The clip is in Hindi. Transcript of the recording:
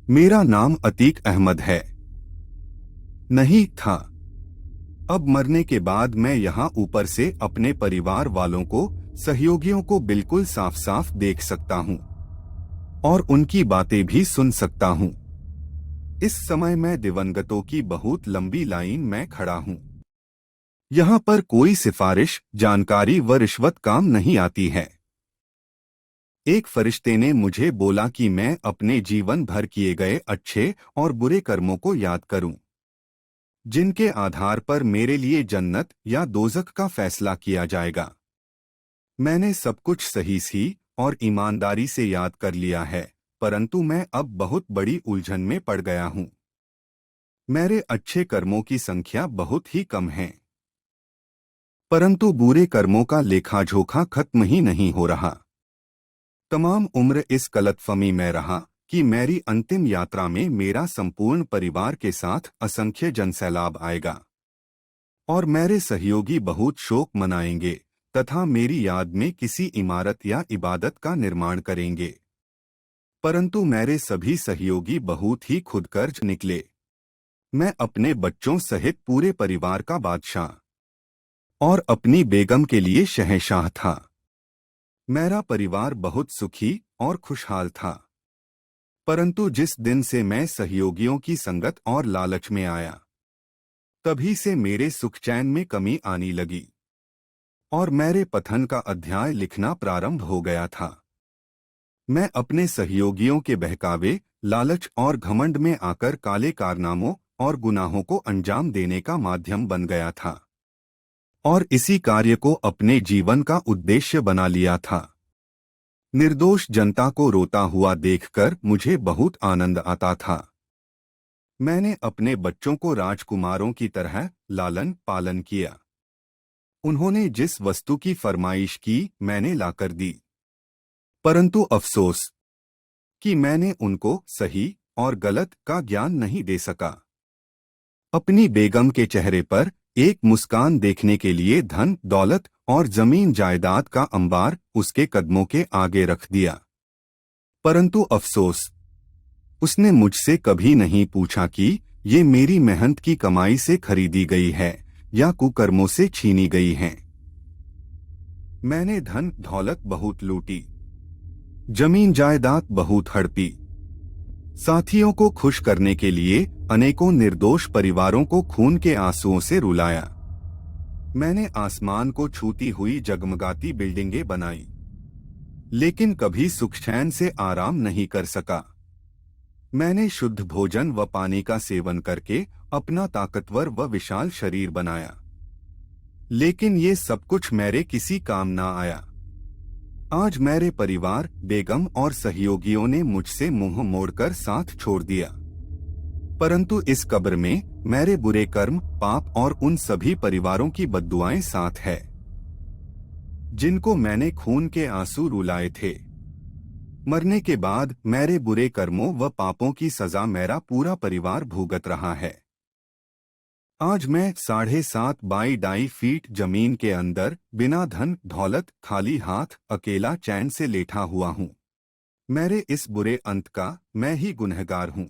मेरा नाम अतीक अहमद है। नहीं था। अब मरने के बाद मैं यहाँ ऊपर से अपने परिवार वालों को, सहयोगियों को बिल्कुल साफ साफ देख सकता हूँ और उनकी बातें भी सुन सकता हूँ। इस समय मैं दिवंगतों की बहुत लंबी लाइन में खड़ा हूँ। यहाँ पर कोई सिफारिश, जानकारी व रिश्वत काम नहीं आती है। एक फरिश्ते ने मुझे बोला कि मैं अपने जीवन भर किए गए अच्छे और बुरे कर्मों को याद करूं, जिनके आधार पर मेरे लिए जन्नत या दोज़ख का फैसला किया जाएगा। मैंने सब कुछ सही सी और ईमानदारी से याद कर लिया है, परंतु मैं अब बहुत बड़ी उलझन में पड़ गया हूं। मेरे अच्छे कर्मों की संख्या बहुत ही कम है, परंतु बुरे कर्मों का लेखा जोखा खत्म ही नहीं हो रहा। तमाम उम्र इस गलतफहमी में रहा कि मेरी अंतिम यात्रा में मेरा संपूर्ण परिवार के साथ असंख्य जनसैलाब आएगा और मेरे सहयोगी बहुत शोक मनाएंगे तथा मेरी याद में किसी इमारत या इबादत का निर्माण करेंगे। परंतु मेरे सभी सहयोगी बहुत ही खुदगर्ज निकले। मैं अपने बच्चों सहित पूरे परिवार का बादशाह और अपनी बेगम के लिए शहंशाह था। मेरा परिवार बहुत सुखी और खुशहाल था, परंतु जिस दिन से मैं सहयोगियों की संगत और लालच में आया, तभी से मेरे सुख चैन में कमी आने लगी और मेरे पतन का अध्याय लिखना प्रारंभ हो गया था। मैं अपने सहयोगियों के बहकावे, लालच और घमंड में आकर काले कारनामों और गुनाहों को अंजाम देने का माध्यम बन गया था और इसी कार्य को अपने जीवन का उद्देश्य बना लिया था। निर्दोष जनता को रोता हुआ देखकर मुझे बहुत आनंद आता था। मैंने अपने बच्चों को राजकुमारों की तरह लालन पालन किया। उन्होंने जिस वस्तु की फरमाइश की मैंने लाकर दी, परंतु अफसोस कि मैंने उनको सही और गलत का ज्ञान नहीं दे सका। अपनी बेगम के चेहरे पर एक मुस्कान देखने के लिए धन, दौलत और जमीन जायदाद का अंबार उसके कदमों के आगे रख दिया, परंतु अफसोस उसने मुझसे कभी नहीं पूछा कि ये मेरी मेहनत की कमाई से खरीदी गई है या कुकर्मों से छीनी गई हैं। मैंने धन दौलत बहुत लूटी, जमीन जायदाद बहुत हड़पी, साथियों को खुश करने के लिए अनेकों निर्दोष परिवारों को खून के आंसुओं से रुलाया। मैंने आसमान को छूती हुई जगमगाती बिल्डिंगें बनाई, लेकिन कभी सुख चैन से आराम नहीं कर सका। मैंने शुद्ध भोजन व पानी का सेवन करके अपना ताकतवर व विशाल शरीर बनाया, लेकिन ये सब कुछ मेरे किसी काम ना आया। आज मेरे परिवार, बेगम और सहयोगियों ने मुझसे मुंह मोड़कर साथ छोड़ दिया, परंतु इस कब्र में मेरे बुरे कर्म, पाप और उन सभी परिवारों की बद्दुआएं साथ है, जिनको मैंने खून के आंसू रुलाए थे। मरने के बाद मेरे बुरे कर्मों व पापों की सजा मेरा पूरा परिवार भुगत रहा है। आज मैं 7.5 बाई 2.5 फीट जमीन के अंदर बिना धन दौलत, खाली हाथ, अकेला चैन से लेटा हुआ हूँ। मेरे इस बुरे अंत का मैं ही गुनहगार हूँ।